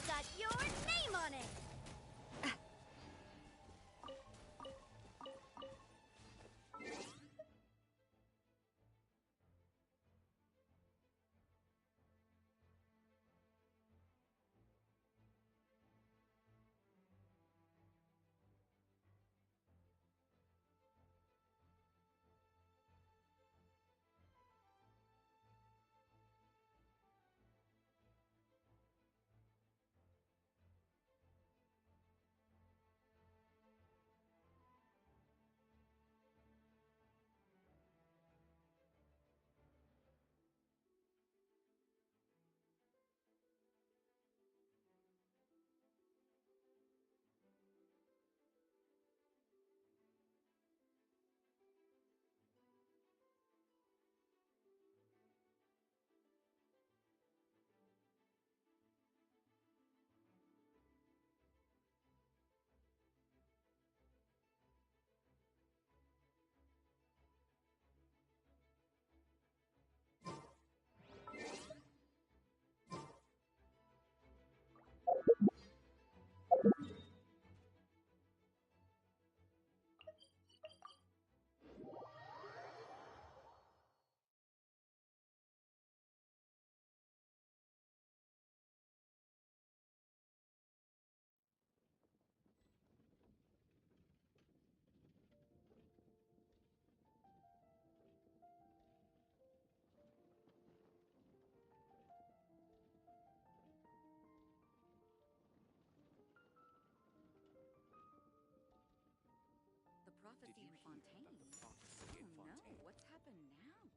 It's got your name on it! The prophecy in Fontaine. Oh no, what's happened now?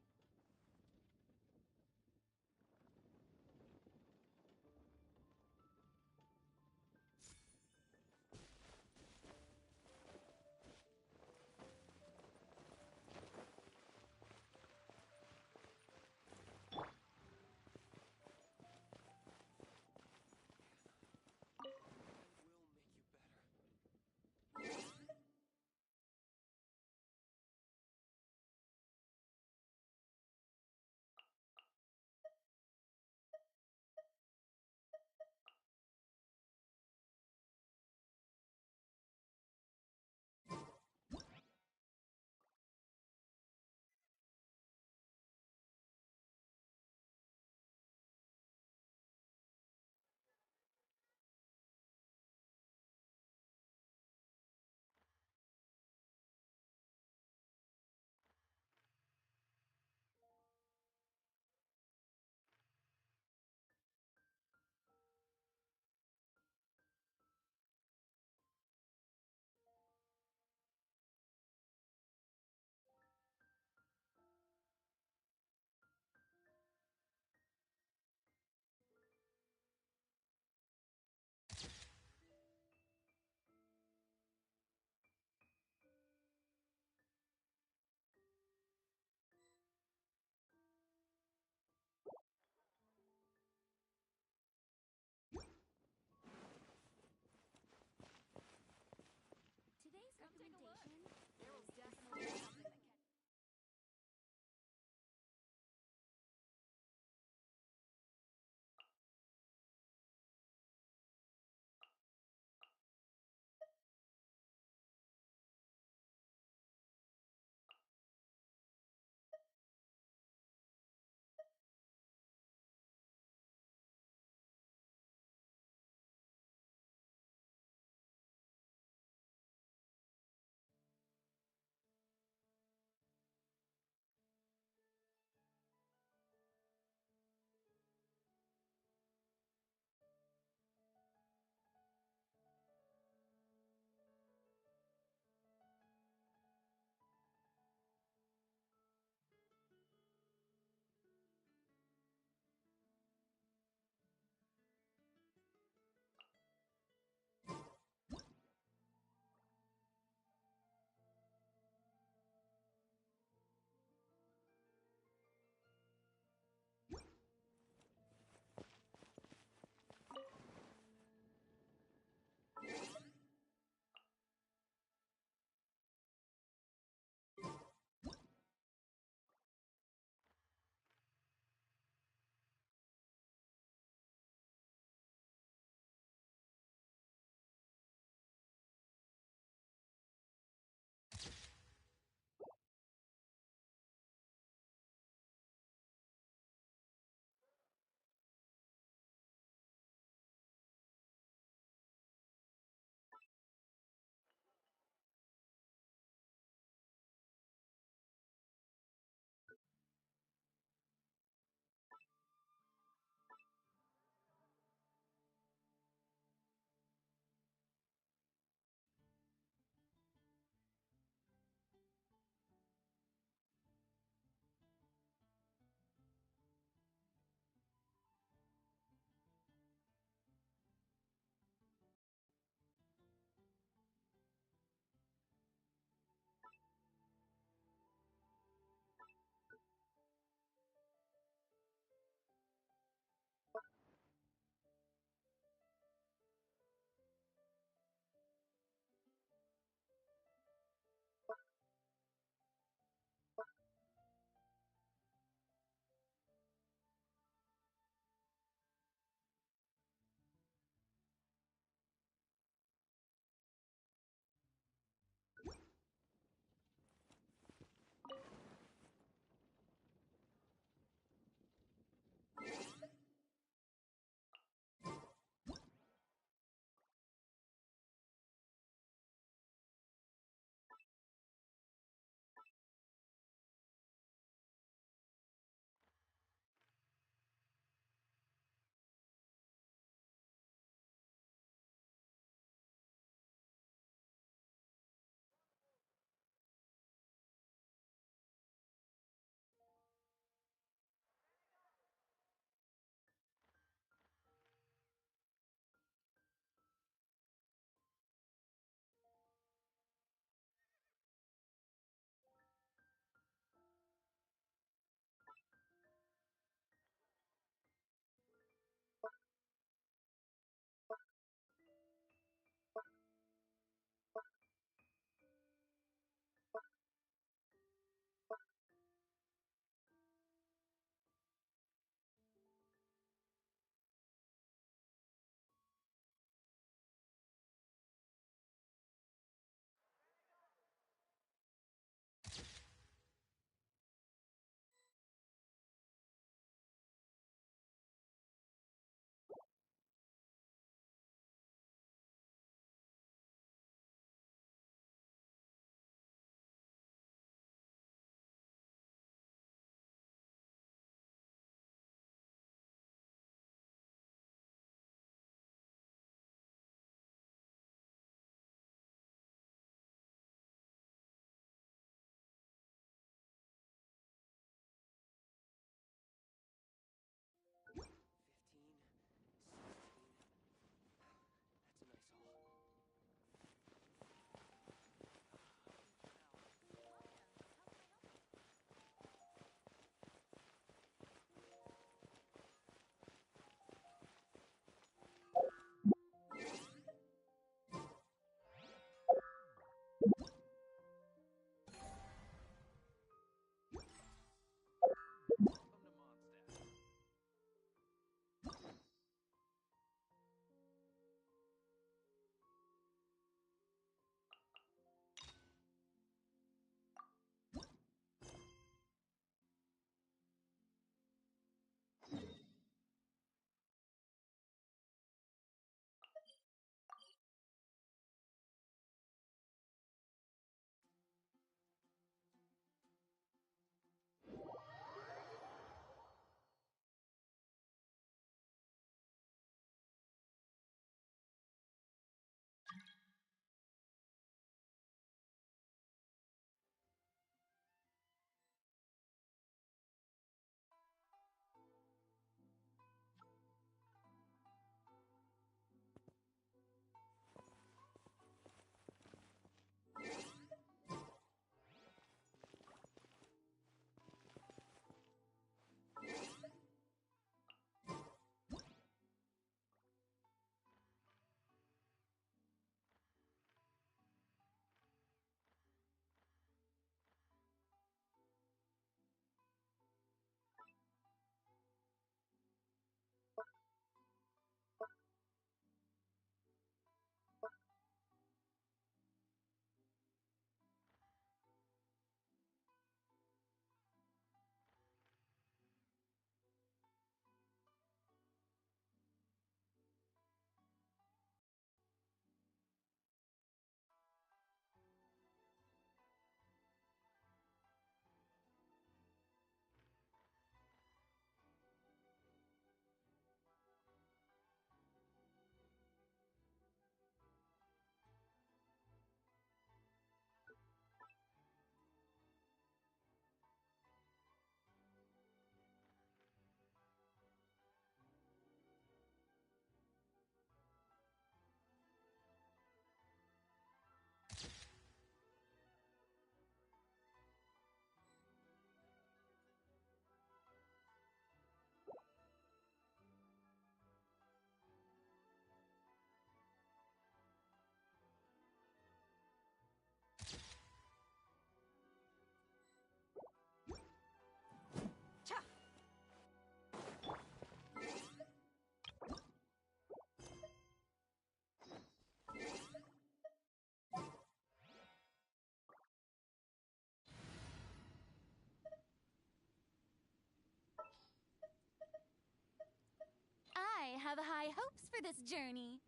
have high hopes for this journey.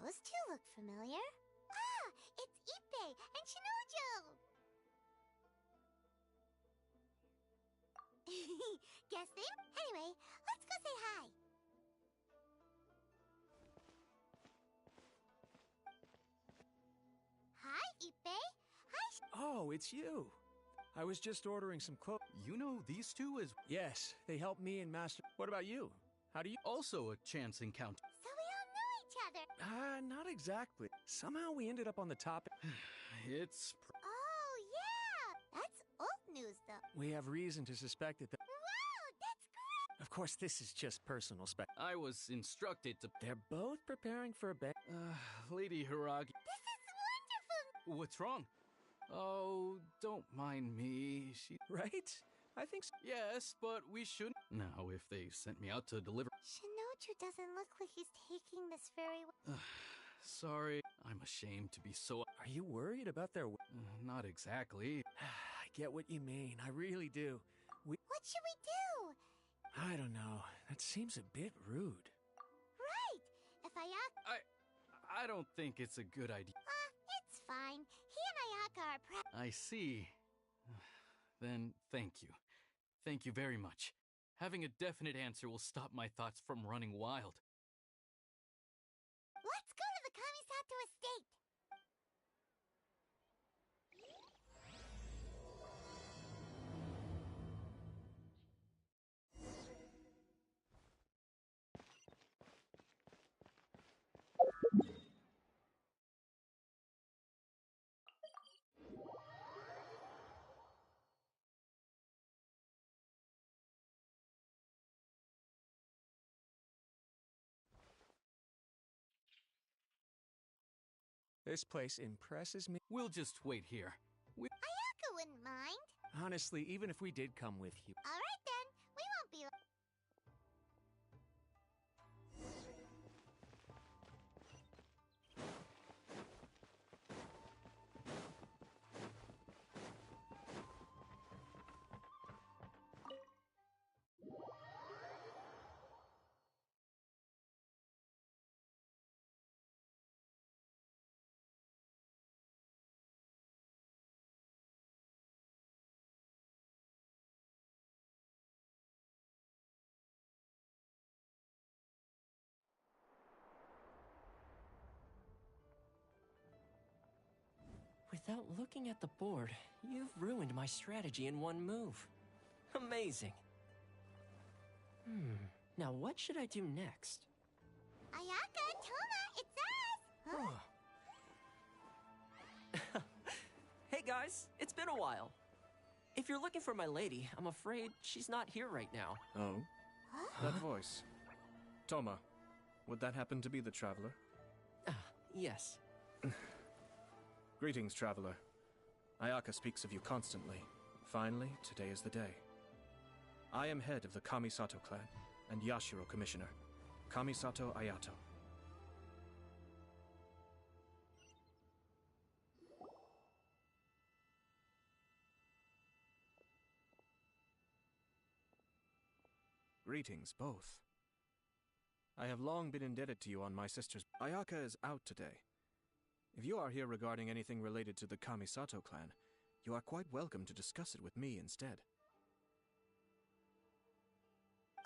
Those two look familiar. Ah, it's Ippei and Shinojo! Guess they... Anyway, let's go say hi. Hi, Ippei. Hi, Oh, it's you. I was just ordering some clothes. You know these two as Yes, they helped me and Master. What about you? How do you? also a chance encounter. So we all know each other. Not exactly. Somehow we ended up on the topic. It's Oh, yeah! That's old news, though. We have reason to suspect that. Wow, that's great! Of course, this is just personal spec. I was instructed to. They're both preparing for a bed. Lady Hiragi. This is wonderful! What's wrong? Oh, don't mind me. Right? I think so. Yes, but we shouldn't. Now, if they sent me out to deliver. Shinoju doesn't look like he's taking this very well. Sorry, I'm ashamed to be so. Are you worried about their? Not exactly. I get what you mean. I really do. What should we do? I don't know. That seems a bit rude. Right! If Ayaka... I don't think it's a good idea. It's fine. He and Ayaka are I see. Then thank you. Thank you very much. Having a definite answer will stop my thoughts from running wild. Let's go to the Kamisato estate! This place impresses me. We'll just wait here. Ayaka wouldn't mind. Honestly, even if we did come with you. Alright then, we won't be... Without looking at the board, you've ruined my strategy in one move. Amazing. Now what should I do next? Ayaka, Toma, it's us! Huh? Hey guys, it's been a while. If you're looking for my lady, I'm afraid she's not here right now. Oh? That voice. Toma, would that happen to be the traveler? Yes. Greetings, traveler. Ayaka speaks of you constantly. Finally, today is the day. I am head of the Kamisato clan and Yashiro commissioner, Kamisato Ayato. Greetings, both. I have long been indebted to you on my sister's... Ayaka is out today. If you are here regarding anything related to the Kamisato clan, you are quite welcome to discuss it with me instead.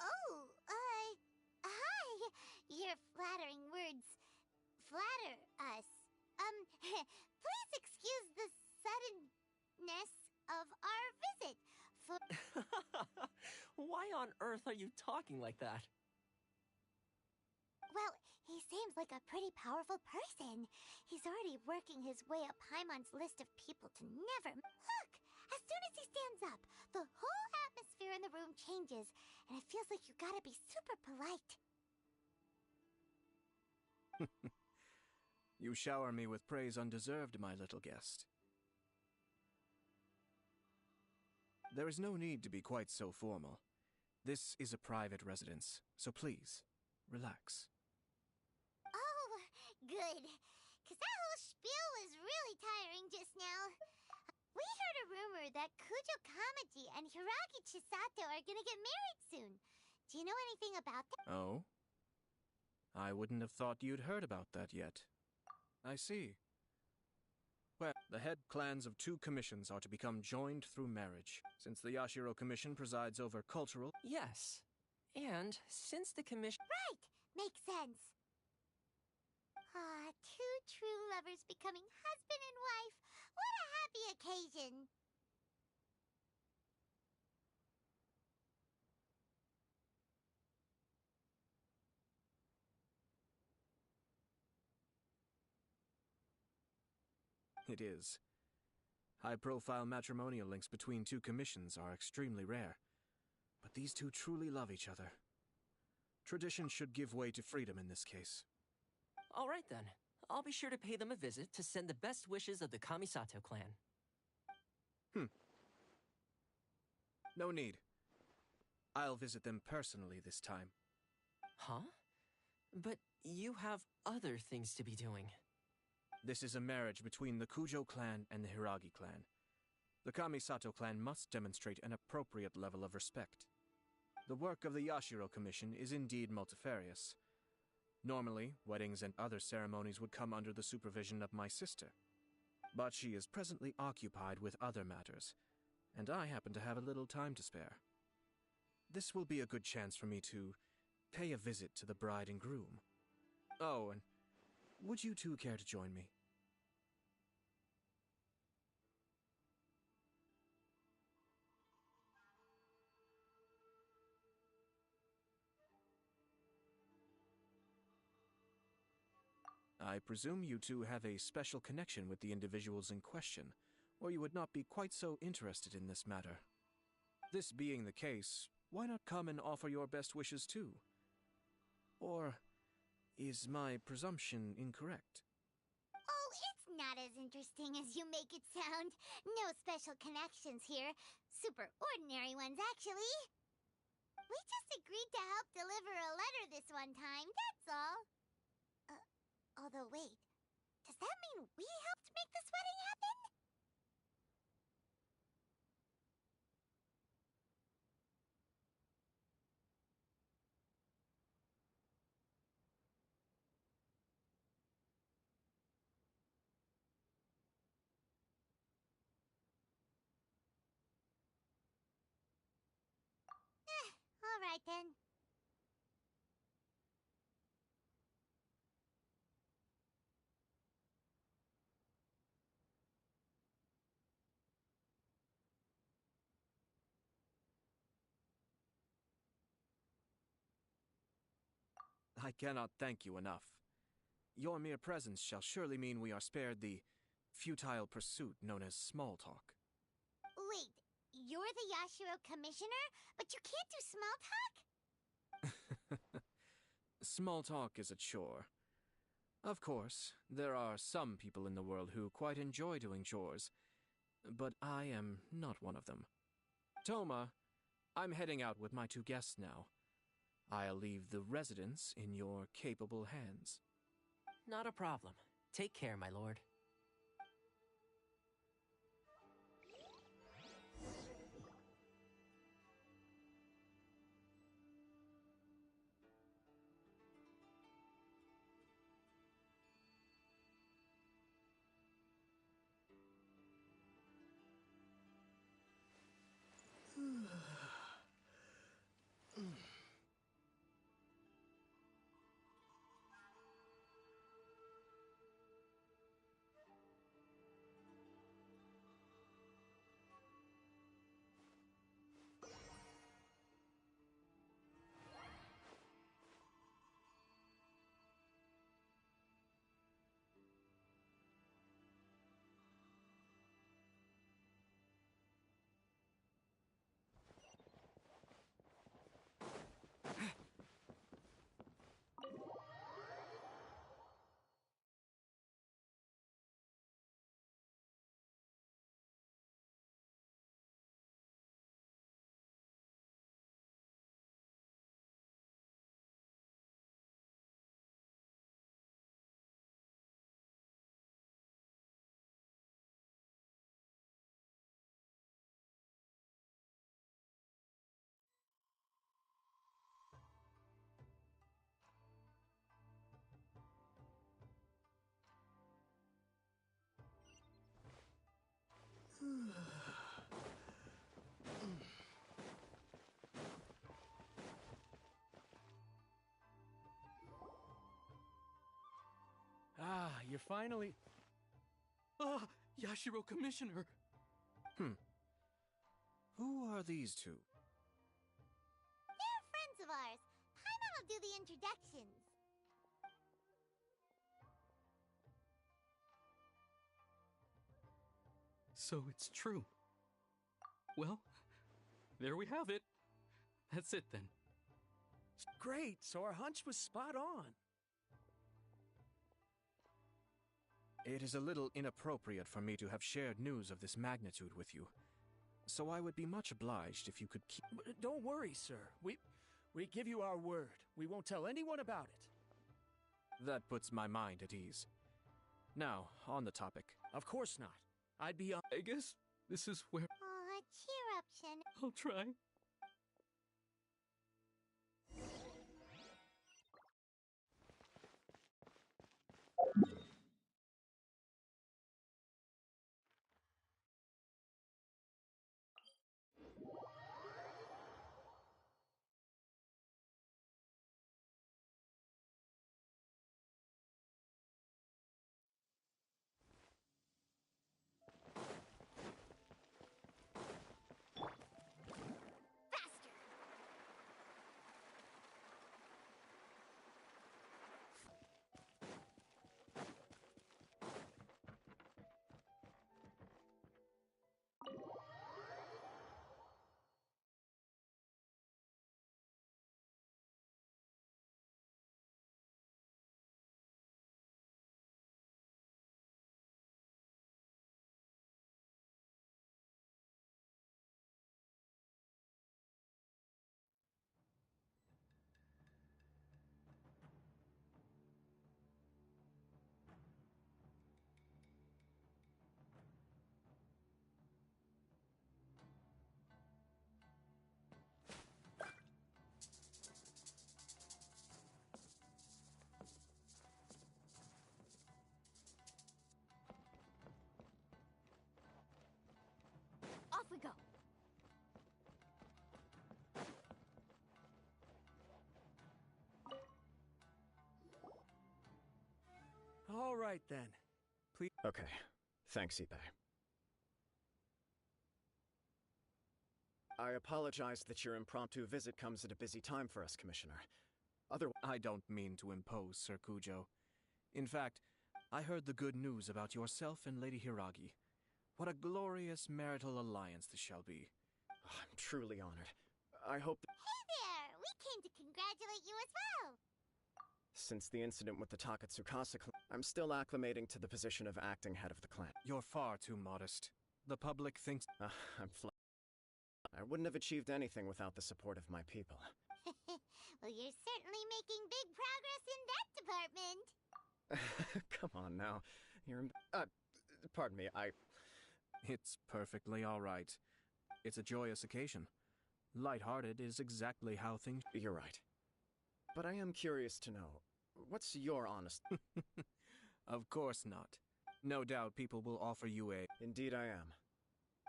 Oh, hi! Your flattering words flatter us. Please excuse the suddenness of our visit. Why on earth are you talking like that? Well, he seems seems like a pretty powerful person. He's already working his way up Paimon's list of people to never... Look! As soon as he stands up, the whole atmosphere in the room changes, and it feels like you gotta be super polite. You shower me with praise undeserved, my little guest. There is no need to be quite so formal. This is a private residence, so please, relax. Oh, good. 'Cause that whole spiel was really tiring just now. We heard a rumor that Kujo Kamaji and Hiragi Chisato are gonna get married soon. Do you know anything about that? Oh? I wouldn't have thought you'd heard about that yet. I see. Well, the head clans of 2 commissions are to become joined through marriage. Since the Yashiro Commission presides over cultural... Yes. And since the commission... Right! Makes sense. Ah, 2 true lovers becoming husband and wife. What a happy occasion! It is. High-profile matrimonial links between 2 commissions are extremely rare. But these 2 truly love each other. Tradition should give way to freedom in this case. All right then. I'll be sure to pay them a visit to send the best wishes of the Kamisato clan. No need. I'll visit them personally this time. Huh? But you have other things to be doing. This is a marriage between the Kujo clan and the Hiragi clan. The Kamisato clan must demonstrate an appropriate level of respect. The work of the Yashiro Commission is indeed multifarious. Normally, weddings and other ceremonies would come under the supervision of my sister. But she is presently occupied with other matters, and I happen to have a little time to spare. This will be a good chance for me to pay a visit to the bride and groom. Oh, and would you 2 care to join me? I presume you 2 have a special connection with the individuals in question, or you would not be quite so interested in this matter. This being the case, why not come and offer your best wishes too? Or is my presumption incorrect? Oh, it's not as interesting as you make it sound. No special connections here. Super ordinary ones, actually. We just agreed to help deliver a letter this one time, that's all. Although wait, does that mean we helped make this wedding happen? All right then. I cannot thank you enough. Your mere presence shall surely mean we are spared the futile pursuit known as small talk. Wait, you're the Yashiro Commissioner, but you can't do small talk? Small talk is a chore. Of course, there are some people in the world who quite enjoy doing chores, but I am not one of them. Toma, I'm heading out with my 2 guests now. I'll leave the residence in your capable hands. Not a problem. Take care, my lord. you're finally... Ah, Yashiro Commissioner! Who are these two? They're friends of ours. Paimon'll do the introductions. So it's true. Well, there we have it. That's it then. Great, so our hunch was spot on. It is a little inappropriate for me to have shared news of this magnitude with you. So I would be much obliged if you could keep... Don't worry, sir. We give you our word. We won't tell anyone about it. That puts my mind at ease. Now, on the topic. Of course not. I'd be on... I guess this is where Aw, cheer up, Shen. I'll try. Faster! Off we go. All right, then. Please... Okay. Thanks, Ipe. I apologize that your impromptu visit comes at a busy time for us, Commissioner. I don't mean to impose, Sir Kujo. In fact, I heard the good news about yourself and Lady Hiragi. What a glorious marital alliance this shall be. I'm truly honored. I hope that Hey there! We came to congratulate you as well! since the incident with the Takatsukasa clan, I'm still acclimating to the position of acting head of the clan. You're far too modest. The public thinks... I'm I wouldn't have achieved anything without the support of my people. Well, you're certainly making big progress in that department. Come on now. You're... pardon me, It's perfectly all right. It's a joyous occasion. Lighthearted is exactly how things... You're right. But I am curious to know, what's your honest... Of course not. No doubt people will offer you a... Indeed I am.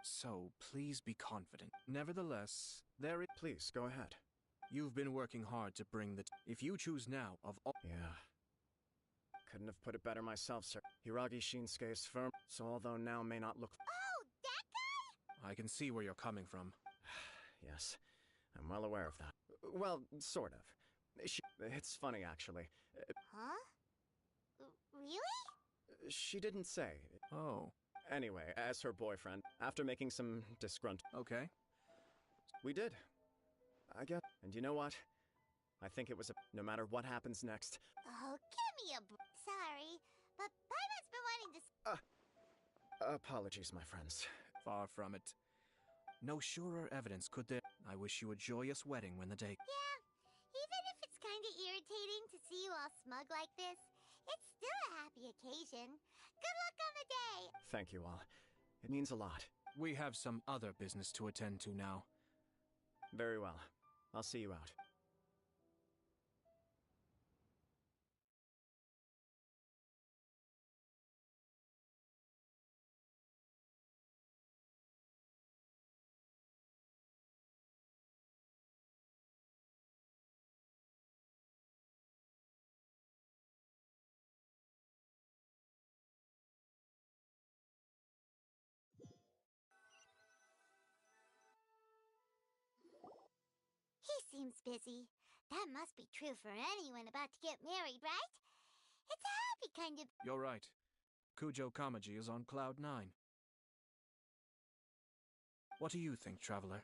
So, please be confident. Nevertheless, Please, go ahead. You've been working hard to bring the... If you choose now, of all... Yeah. Couldn't have put it better myself, sir. Hiragi Shinsuke's firm, so although now may not look... Oh, that guy? I can see where you're coming from. Yes, I'm well aware of that. Well, sort of. It's funny, actually. Huh? Really? She didn't say. Oh, Anyway, as her boyfriend, after making some disgruntled... okay. We did. I get... And you know what? I think it was a... No matter what happens next... Oh, give me a Sorry, but Paimon's been wanting to... Apologies, my friends. Far from it. No surer evidence could there... I wish you a joyous wedding when the day... Yeah, even if it's kinda irritating to see you all smug like this, it's still a happy occasion. Good luck on the day! Thank you all. It means a lot. We have some other business to attend to now. Very well. I'll see you out. He seems busy. That must be true for anyone about to get married, right? It's a happy kind of... You're right. Kujo Kamaji is on Cloud 9. What do you think, Traveler?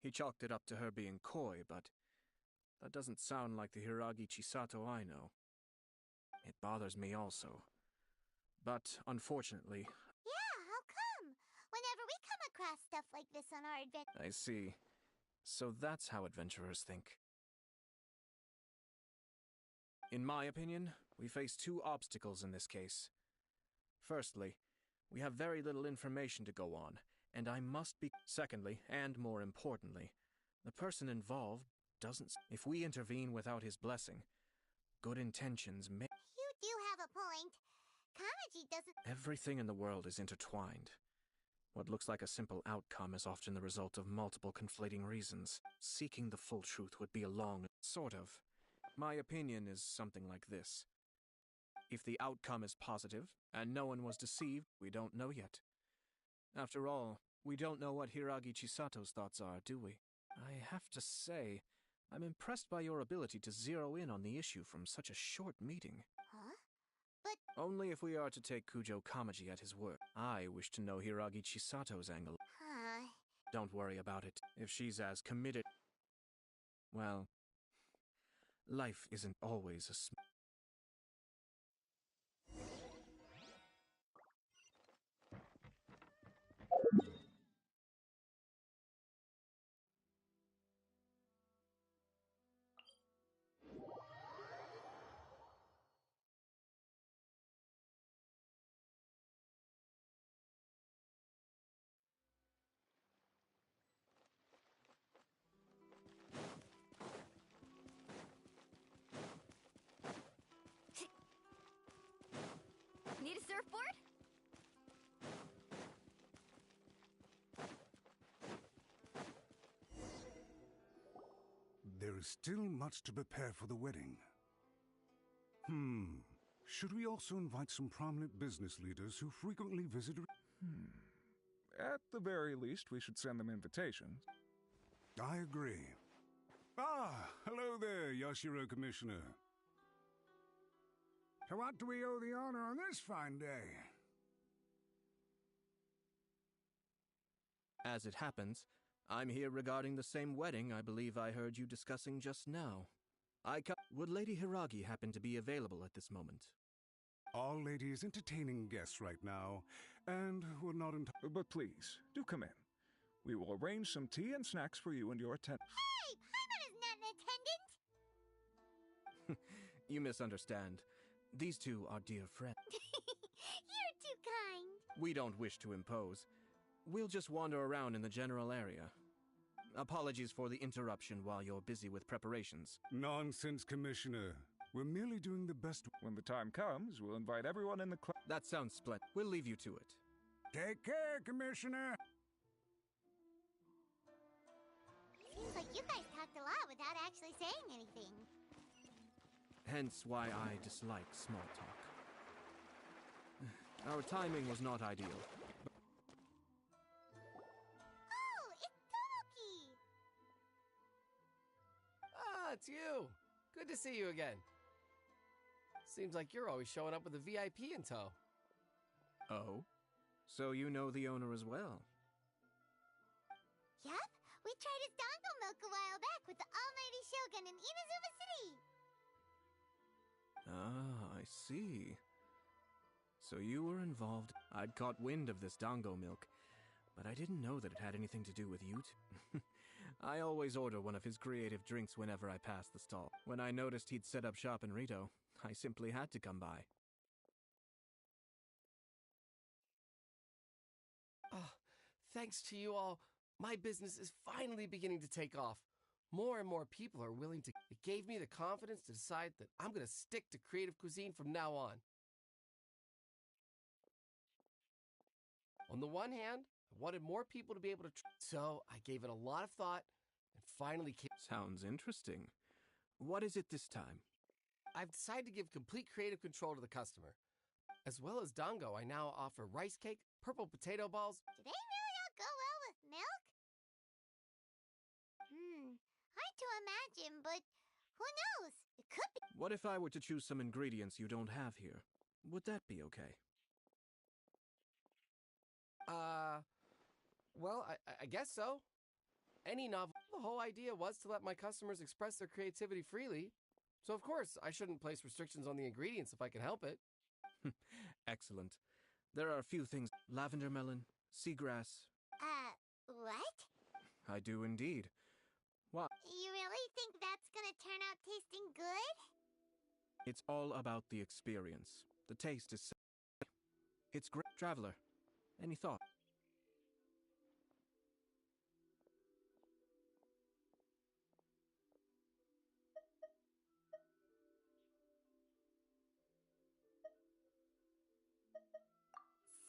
He chalked it up to her being coy, but that doesn't sound like the Hiragi Chisato I know. It bothers me also. But, unfortunately... Yeah, how come? Whenever we come across stuff like this on our adventure... I see. So that's how adventurers think. In my opinion, we face two obstacles in this case. Firstly, we have very little information to go on, and I must be... Secondly, and more importantly, the person involved doesn't... If we intervene without his blessing, good intentions may... You do have a point. Kamaji doesn't... Everything in the world is intertwined. What looks like a simple outcome is often the result of multiple conflating reasons. Seeking the full truth would be a long... Sort of. My opinion is something like this. If the outcome is positive, and no one was deceived, we don't know yet. After all, we don't know what Hiragi Chisato's thoughts are, do we? I have to say, I'm impressed by your ability to zero in on the issue from such a short meeting. Huh? But... Only if we are to take Kujo Kamaji at his word. I wish to know Hiragi Chisato's angle. Don't worry about it. If she's as committed... Well, life isn't always a Need a surfboard? There is still much to prepare for the wedding. Should we also invite some prominent business leaders who frequently visit... At the very least, we should send them invitations. I agree. Ah, hello there, Yashiro Commissioner. To what do we owe the honor on this fine day? As it happens, I'm here regarding the same wedding I believe I heard you discussing just now. Would Lady Hiragi happen to be available at this moment? All ladies entertaining guests right now, and we're not in... But please, do come in. We will arrange some tea and snacks for you and your attendant. Hey! Paimon is not an attendant! You misunderstand. These two are dear friends. You're too kind. We don't wish to impose. We'll just wander around in the general area. Apologies for the interruption while you're busy with preparations. Nonsense, Commissioner. We're merely doing the best... When the time comes, we'll invite everyone in the club. That sounds splendid. We'll leave you to it. Take care, Commissioner! Seems like you guys talked a lot without actually saying anything. Hence why I dislike small talk. Our timing was not ideal. Oh, it's Tomoki! Ah, it's you! Good to see you again. Seems like you're always showing up with a VIP in tow. Oh? So you know the owner as well? Yup, we tried his dango milk a while back with the almighty Shogun in Inazuma City. Ah, I see. So you were involved. I'd caught wind of this dango milk, but I didn't know that it had anything to do with you two. I always order one of his creative drinks whenever I pass the stall. When I noticed he'd set up shop in Rito, I simply had to come by. Oh, thanks to you all, my business is finally beginning to take off. More and more people are willing to... It gave me the confidence to decide that I'm going to stick to creative cuisine from now on. On the one hand, I wanted more people to be able to... So I gave it a lot of thought and finally came... Sounds interesting. What is it this time? I've decided to give complete creative control to the customer. As well as dango, I now offer rice cake, purple potato balls... Do they really all go Who knows? It could be. What if I were to choose some ingredients you don't have here? Would that be okay? Well, I guess so. Any novel. The whole idea was to let my customers express their creativity freely. So, of course, I shouldn't place restrictions on the ingredients if I can help it. Excellent. There are a few things. Lavender melon, seagrass. What? I do indeed. What? You really think that's gonna turn out tasting good? It's all about the experience. The taste is... It's great. Traveler, any thought?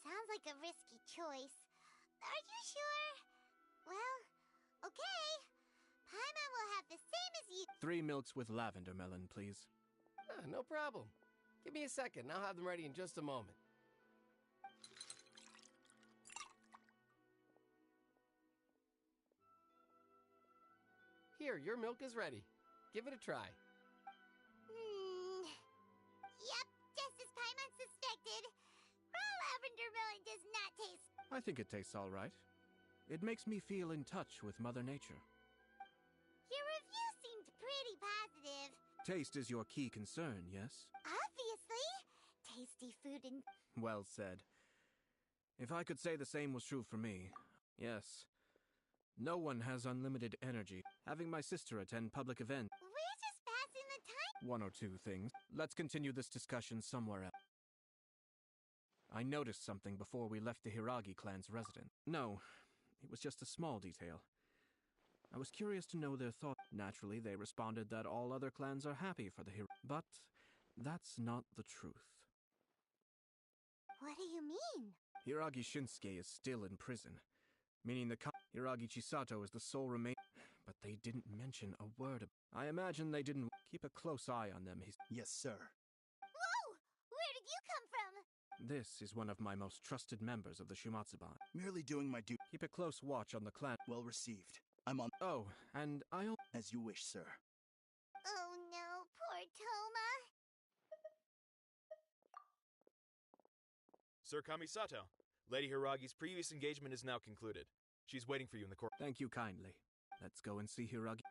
Sounds like a risky choice. Are you sure? Well, okay. Paimon will have the same as you. 3 milks with lavender melon, please. No problem. Give me a second. I'll have them ready in just a moment. Here, your milk is ready. Give it a try. Yep, just as Paimon suspected. Raw lavender melon does not taste. I think it tastes all right. It makes me feel in touch with Mother Nature. Your review seemed pretty positive. Taste is your key concern, yes? Obviously. Tasty food and... Well said. If I could say the same was true for me, yes. No one has unlimited energy. Having my sister attend public events. We're just passing the time. 1 or 2 things. Let's continue this discussion somewhere else. I noticed something before we left the Hiragi clan's residence. No, it was just a small detail. I was curious to know their thought. Naturally, they responded that all other clans are happy for the Hiragi. But that's not the truth. What do you mean? Hiragi Shinsuke is still in prison, meaning the Hiragi Chisato is the sole remaining. But they didn't mention a word. I imagine they didn't keep a close eye on them. Yes, sir. Whoa! Where did you come from? This is one of my most trusted members of the Shumatsuban. Merely doing my duty. Keep a close watch on the clan. Well received. I'm on. Oh, and I'll... As you wish, sir. Oh no, poor Toma. Sir Kamisato, Lady Hiragi's previous engagement is now concluded. She's waiting for you in the court. Thank you kindly. Let's go and see Hiragi.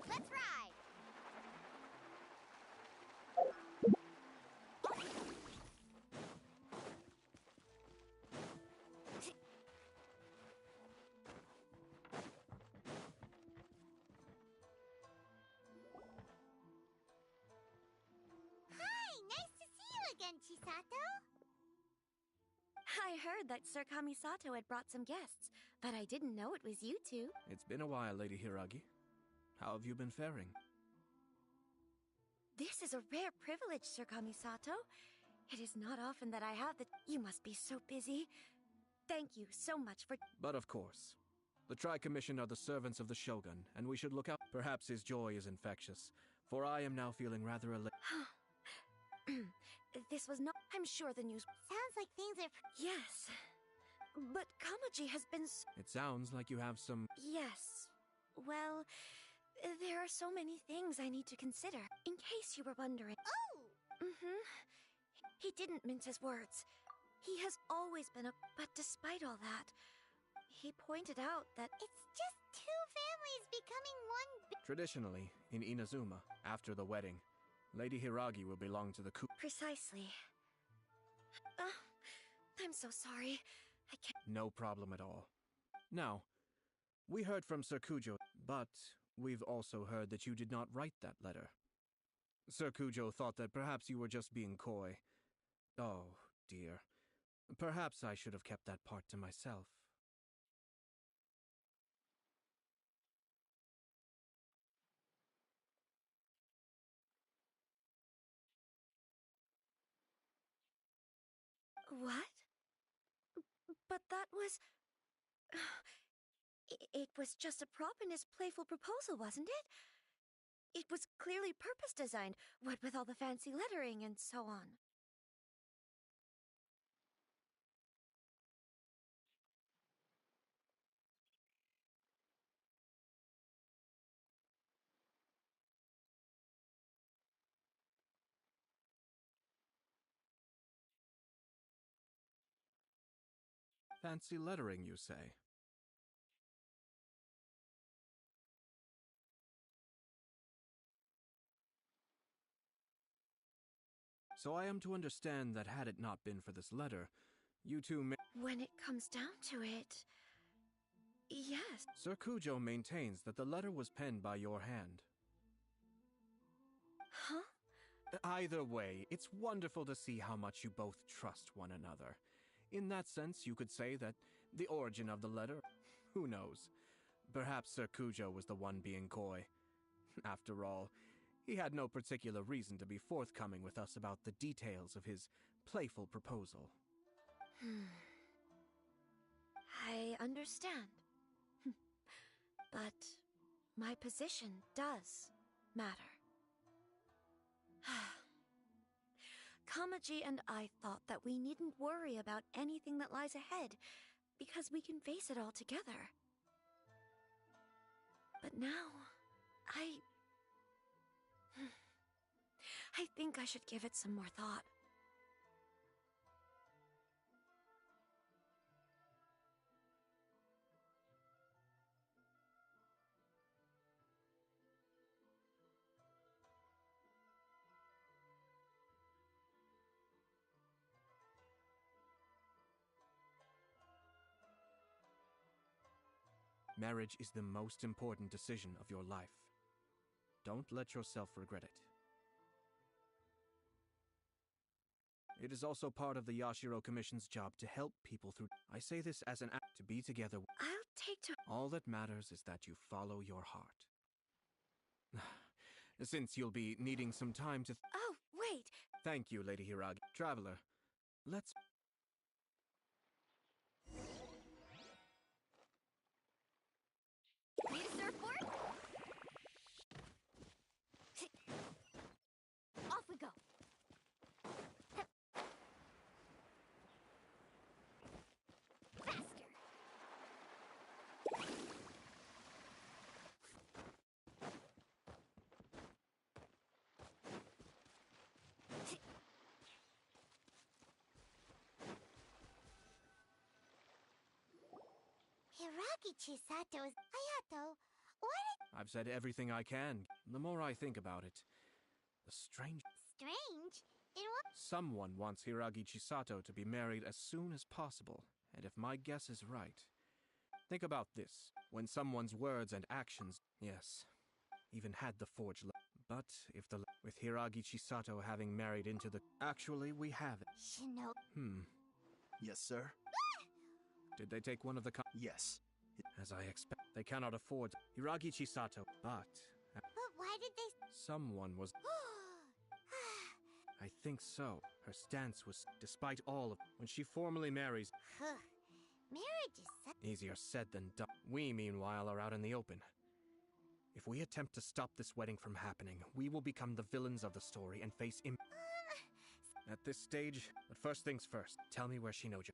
Let's ride! Again, Chisato? I heard that Sir Kamisato had brought some guests, but I didn't know it was you two. It's been a while, Lady Hiragi. How have you been faring? This is a rare privilege, Sir Kamisato. It is not often that I have the... You must be so busy. Thank you so much for... But of course. The Tri-Commission are the servants of the Shogun, and we should look out. Perhaps his joy is infectious, for I am now feeling rather elate. This was not... I'm sure the news... Sounds like things are... Yes. But Kamaji has been... It sounds like you have some... Yes. Well, there are so many things I need to consider. In case you were wondering... Oh! He didn't mince his words. He has always been a... But despite all that, he pointed out that... It's just two families becoming one... Traditionally, in Inazuma, after the wedding, Lady Hiragi will belong to the coup. Precisely. I'm so sorry. I can't... No problem at all. Now, we heard from Sir Kujo, but we've also heard that you did not write that letter. Sir Kujo thought that perhaps you were just being coy. Oh, dear. Perhaps I should have kept that part to myself. What? But that was... It was just a prop in his playful proposal, wasn't it? It was clearly purpose designed, what with all the fancy lettering and so on. Fancy lettering, you say? So I am to understand that had it not been for this letter, you two may— When it comes down to it, yes. Sir Kujo maintains that the letter was penned by your hand. Huh? Either way, it's wonderful to see how much you both trust one another. In that sense, you could say that the origin of the letter, who knows? Perhaps Sir Kujo was the one being coy. After all, he had no particular reason to be forthcoming with us about the details of his playful proposal. I understand. But my position does matter. Kamaji and I thought that we needn't worry about anything that lies ahead, because we can face it all together. But now, I think I should give it some more thought. Marriage is the most important decision of your life. Don't let yourself regret it. It is also part of the Yashiro Commission's job to help people through— I say this as an act to be together. I'll take to— All that matters is that you follow your heart. Since you'll be needing some time to— Oh, wait! Thank you, Lady Hiragi. Traveler, let's— Need a surfboard? Off we go. Faster. Hiragi Chisato's Hayato. What? I've said everything I can. The more I think about it, the strange— Strange? In what? Someone wants Hiragi Chisato to be married as soon as possible, and if my guess is right— Think about this. When someone's words and actions— Yes, even had the forged but if the— With Hiragi Chisato having married into the— Actually, we have it. Shino. Yes, sir? Did they take one of the— Yes. As I expect, they cannot afford Hiragi Chisato, but— But why did they— Someone was— I think so. Her stance was, despite all of— When she formally marries— Marriage is such— Easier said than done. We, meanwhile, are out in the open. If we attempt to stop this wedding from happening, we will become the villains of the story and face At this stage, but first things first, tell me where Shinojo—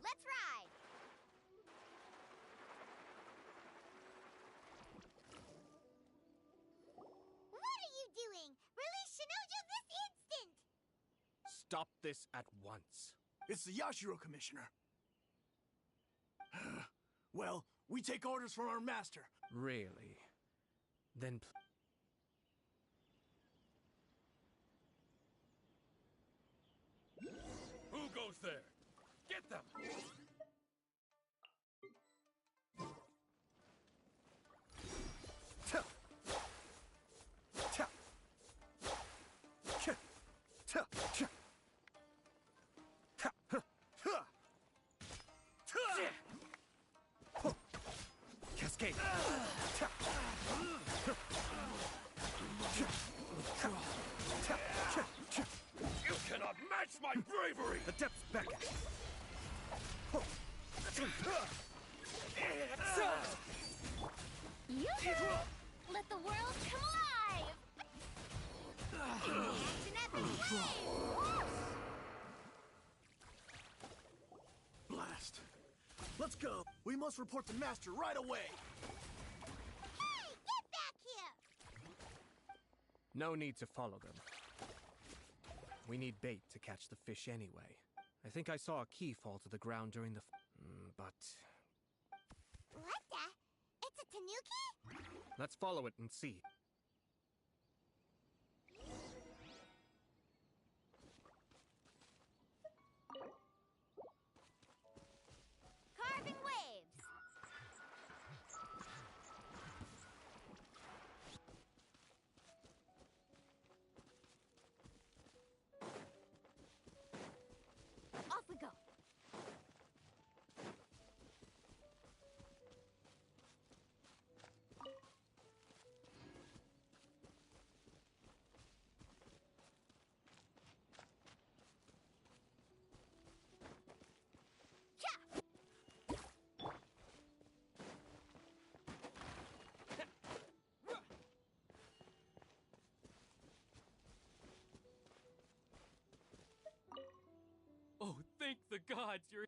Let's ride! What are you doing? Release Shinojo this instant! Stop this at once. It's the Yashiro Commissioner. Well, we take orders from our master. Really? Then Who goes there? Get them! escape. You cannot match my bravery! The depths beckon. You let the world come alive! Action epic wave! Blast. Let's go. We must report the master right away. Hey, get back here! No need to follow them. We need bait to catch the fish anyway. I think I saw a key fall to the ground during the but... What the? It's a tanuki? Let's follow it and see. Carving waves! Off we go! Oh, thank the gods you're...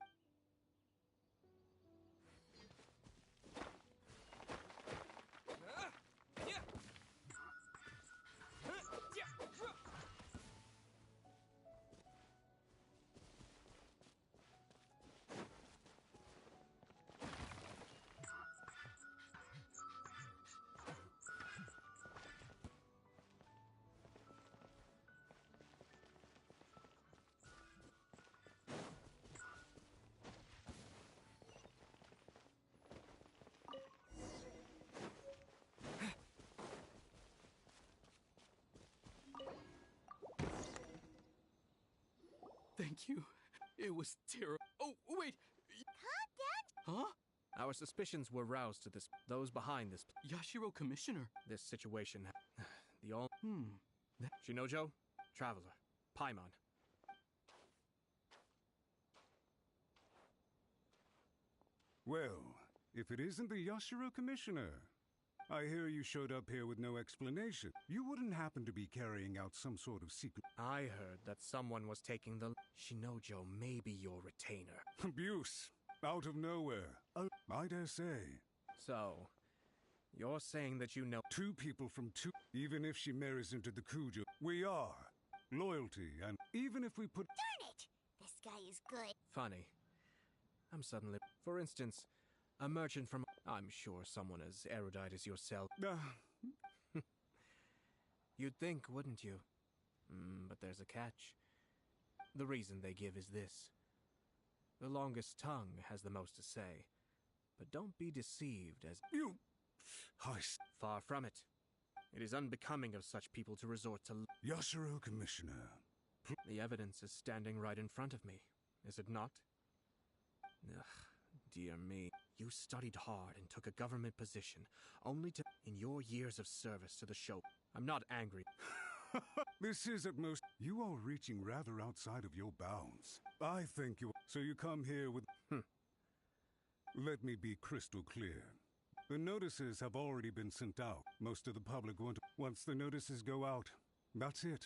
Thank you. It was terrible. Oh, wait! Calm down! Huh? Our suspicions were roused to this. Those behind this. Yashiro Commissioner. This situation. The all. That... Shinojo, Traveler, Paimon. Well, if it isn't the Yashiro Commissioner. I hear you showed up here with no explanation. You wouldn't happen to be carrying out some sort of secret... I heard that someone was taking the... Shinojo may be your retainer. Abuse. Out of nowhere. I dare say. So, you're saying that you know... Two people from two... Even if she marries into the Kujo, we are. Loyalty, and even if we put... Darn it! This guy is good. Funny. I'm suddenly... For instance, a merchant from... I'm sure someone as erudite as yourself... You'd think, wouldn't you? But there's a catch. The reason they give is this. The longest tongue has the most to say. But don't be deceived as... You... Far from it. It is unbecoming of such people to resort to... Yashiro Commissioner. The evidence is standing right in front of me, is it not? Ugh, dear me. You studied hard and took a government position, only to... In your years of service to the show... I'm not angry. This is at most... You are reaching rather outside of your bounds. I think you... So you come here with... Let me be crystal clear. The notices have already been sent out. Most of the public won't... Once the notices go out, that's it.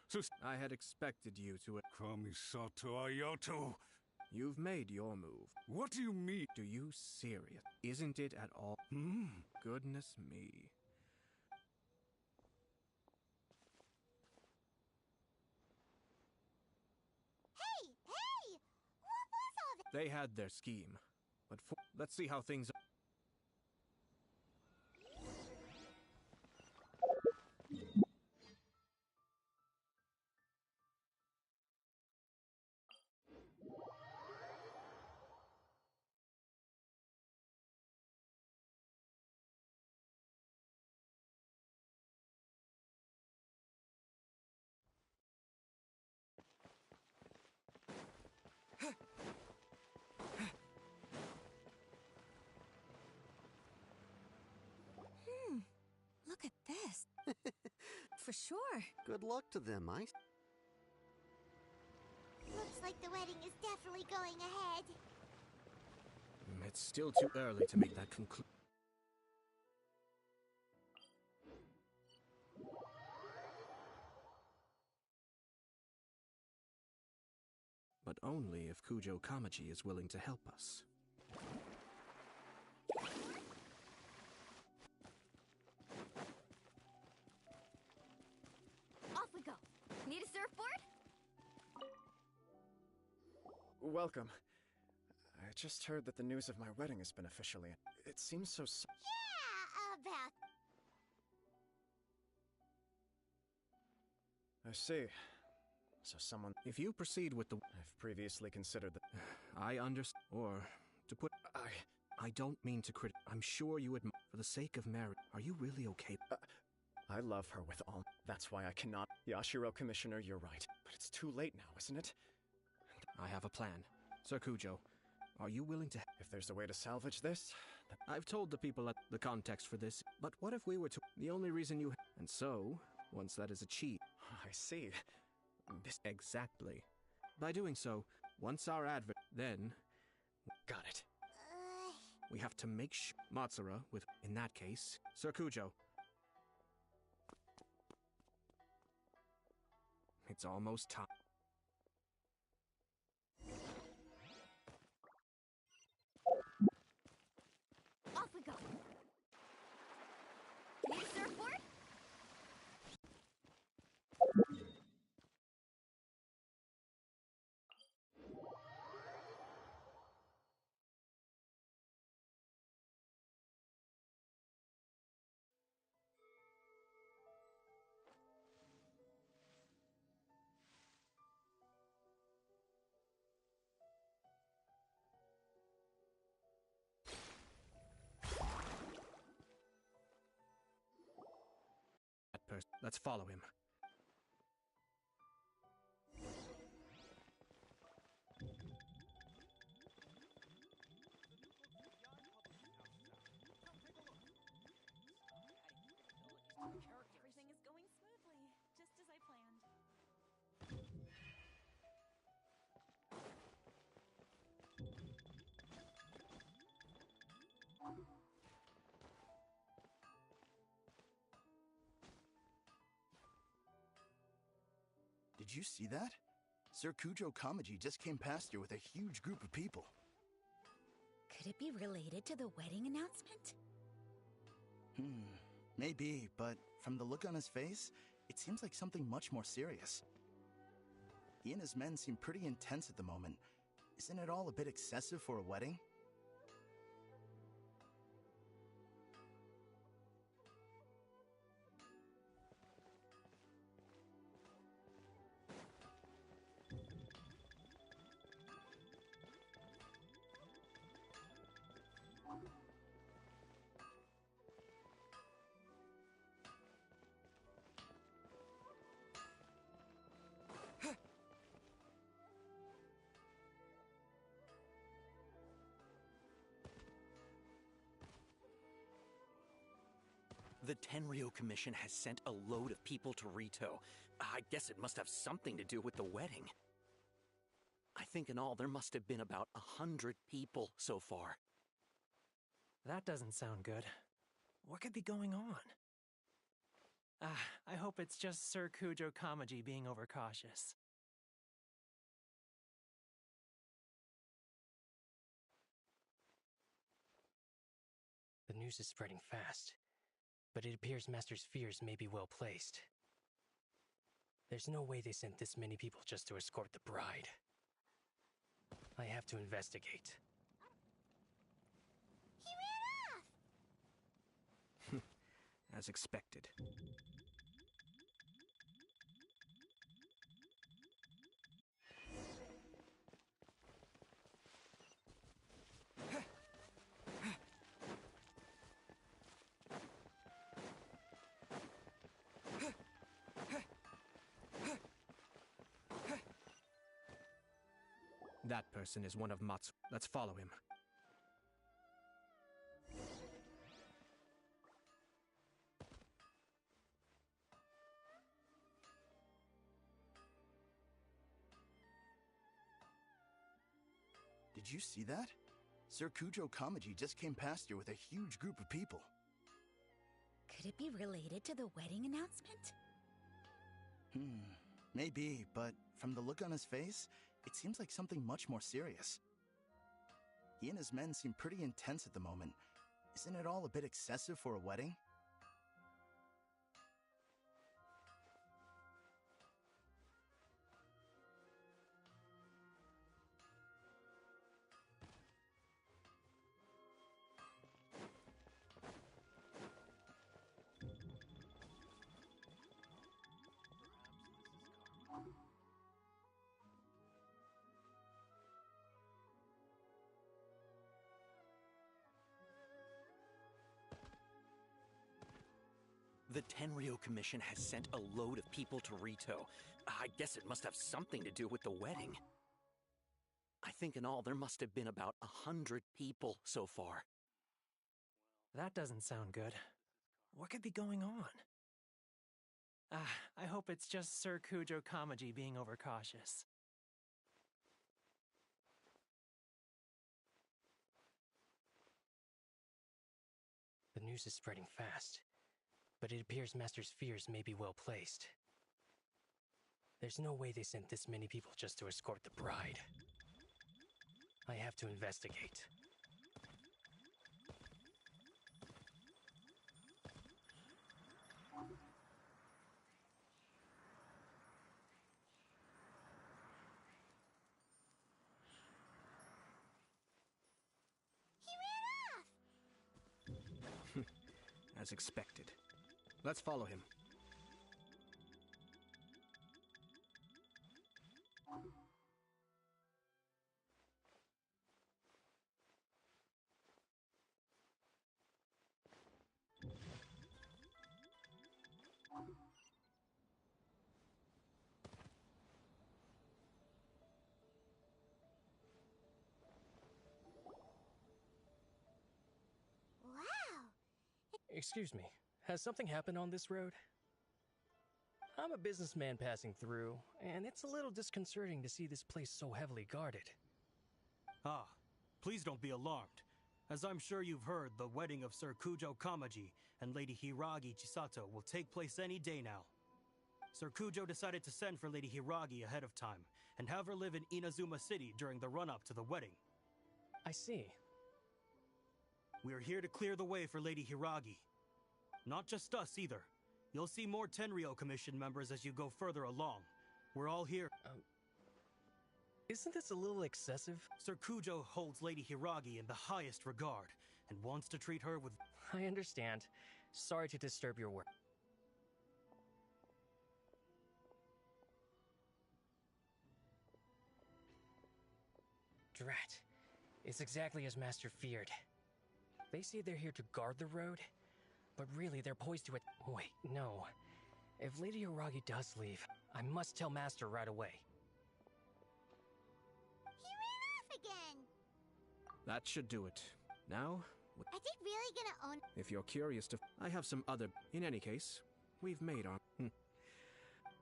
So... I had expected you to... Kamisato Ayato! You've made your move. What do you mean? Do you serious? Isn't it at all? Goodness me. Hey! Hey! What was all that? They had their scheme. But let's see how things... Look at this. For sure. Good luck to them, Looks like the wedding is definitely going ahead. It's still too early to make that conclusion. But only if Kujo Kamaji is willing to help us. Off we go. Need a surfboard? Welcome. I just heard that the news of my wedding has been officially... It seems so... Yeah, about... I see. So someone... If you proceed with the... I've previously considered that... I understand. Or, to put... I don't mean to I'm sure you would... For the sake of marriage, are you really okay? I love her with all... That's why I cannot... Yashiro, Commissioner, you're right. But it's too late now, isn't it? I have a plan. Sir Kujo, are you willing to... If there's a way to salvage this... Then... I've told the people at the context for this, but what if we were to... The only reason you... And so, once that is achieved... I see. This... Exactly. By doing so, once our advert... Then... Got it. We have to make sure... Matsura, with... In that case... Sir Kujo. It's almost time. Off we go. Need a surfboard? Let's follow him. Everything is going smoothly, just as I planned. Did you see that? Sir Kujo Kamaji just came past here with a huge group of people. Could it be related to the wedding announcement? Maybe, but from the look on his face, it seems like something much more serious. He and his men seem pretty intense at the moment. Isn't it all a bit excessive for a wedding? The Tenryo Commission has sent a load of people to Rito. I guess it must have something to do with the wedding. I think in all there must have been about 100 people so far. That doesn't sound good. What could be going on? I hope it's just Sir Kujo Kamaji being overcautious. The news is spreading fast, but it appears Master's fears may be well placed. There's no way they sent this many people just to escort the bride. I have to investigate. He ran off! As expected. That person is one of Matsu. Let's follow him. Did you see that? Sir Kujo Kamaji just came past here with a huge group of people. Could it be related to the wedding announcement? Maybe, but from the look on his face, it seems like something much more serious. He and his men seem pretty intense at the moment. Isn't it all a bit excessive for a wedding? The Tenryo Commission has sent a load of people to Rito. I guess it must have something to do with the wedding. I think in all there must have been about 100 people so far. That doesn't sound good. What could be going on? I hope it's just Sir Kujo Kamaji being overcautious. The news is spreading fast, but it appears Master's fears may be well placed. There's no way they sent this many people just to escort the bride. I have to investigate. As expected. Let's follow him. Excuse me, has something happened on this road? I'm a businessman passing through, and it's a little disconcerting to see this place so heavily guarded. Ah, please don't be alarmed. As I'm sure you've heard, the wedding of Sir Kujo Kamaji and Lady Hiragi Chisato will take place any day now. Sir Kujo decided to send for Lady Hiragi ahead of time, and have her live in Inazuma City during the run-up to the wedding. I see. We're here to clear the way for Lady Hiragi. Not just us, either. You'll see more Tenryo Commission members as you go further along. We're all here. Isn't this a little excessive? Sir Kujo holds Lady Hiragi in the highest regard, and wants to treat her with... I understand. Sorry to disturb your work. Drat. It's exactly as Master feared. They say they're here to guard the road, but really they're poised to it. Wait, no. If Lady Hiragi does leave, I must tell Master right away. He ran off again! That should do it. Now, Are they really gonna own— if you're curious to... I have some other... In any case, we've made our...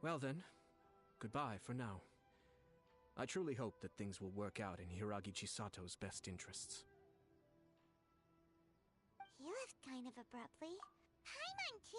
Well then, goodbye for now. I truly hope that things will work out in Hiragi Chisato's best interests. He left kind of abruptly. Paimon too.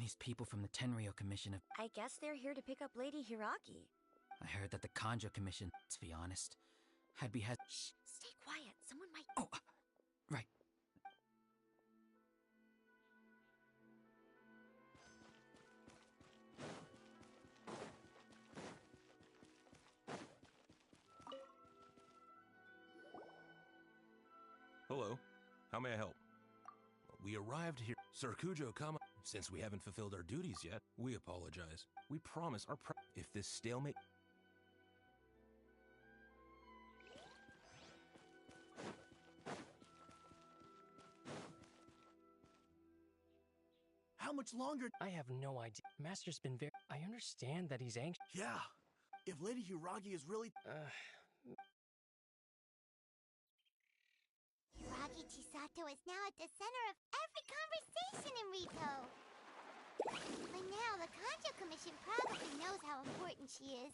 These people from the Tenryo Commission have... I guess they're here to pick up Lady Hiragi. I heard that the Kanjo Commission, to be honest, Shh, stay quiet. Someone might... Oh, right. Hello. How may I help? We arrived here. Sir Kujo Kama. Since we haven't fulfilled our duties yet, we apologize. We promise our if this stalemate... How much longer? I have no idea. Master's been very... I understand that he's anxious. Yeah. If Lady Hiragi is really... Hiragi Chisato is now at the center of every conversation in Rito. By now, the Kanjo Commission probably knows how important she is.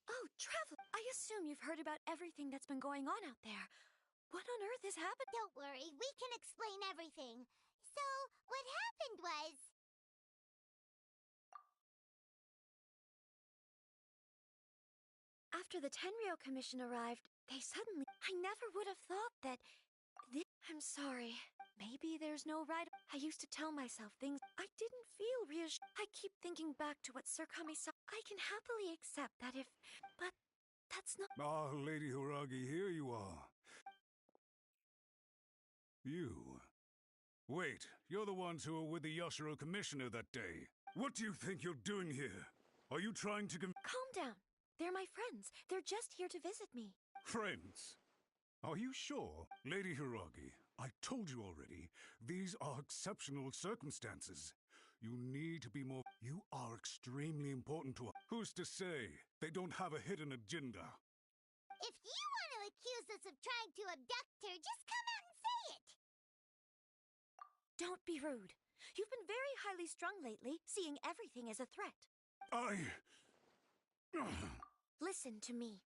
Oh, Traveler! I assume you've heard about everything that's been going on out there. What on earth has happened? Don't worry, we can explain everything. So, what happened was... After the Tenryo Commission arrived, they suddenly... I never would have thought that... I'm sorry. Maybe there's no right... I used to tell myself things. I didn't feel reassured. I keep thinking back to what Sir Kami-san... I can happily accept that if... But that's not... Ah, Lady Hiragi, here you are. You. Wait, you're the ones who were with the Yashiro Commissioner that day. What do you think you're doing here? Are you trying to Calm down. They're my friends. They're just here to visit me. Friends? Are you sure? Lady Hiragi, I told you already, these are exceptional circumstances. You need to be more... You are extremely important to us. Who's to say they don't have a hidden agenda? If you want to accuse us of trying to abduct her, just come out and say it! Don't be rude. You've been very highly strung lately, seeing everything as a threat. Listen to me.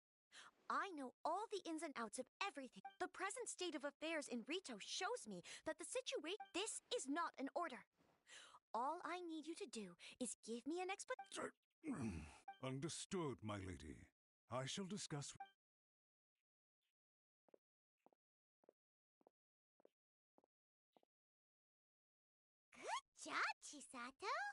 I know all the ins and outs of everything. The present state of affairs in Rito shows me that the situation... This is not an order. All I need you to do is give me an explanation. Understood, my lady. I shall discuss... Good job, Chisato.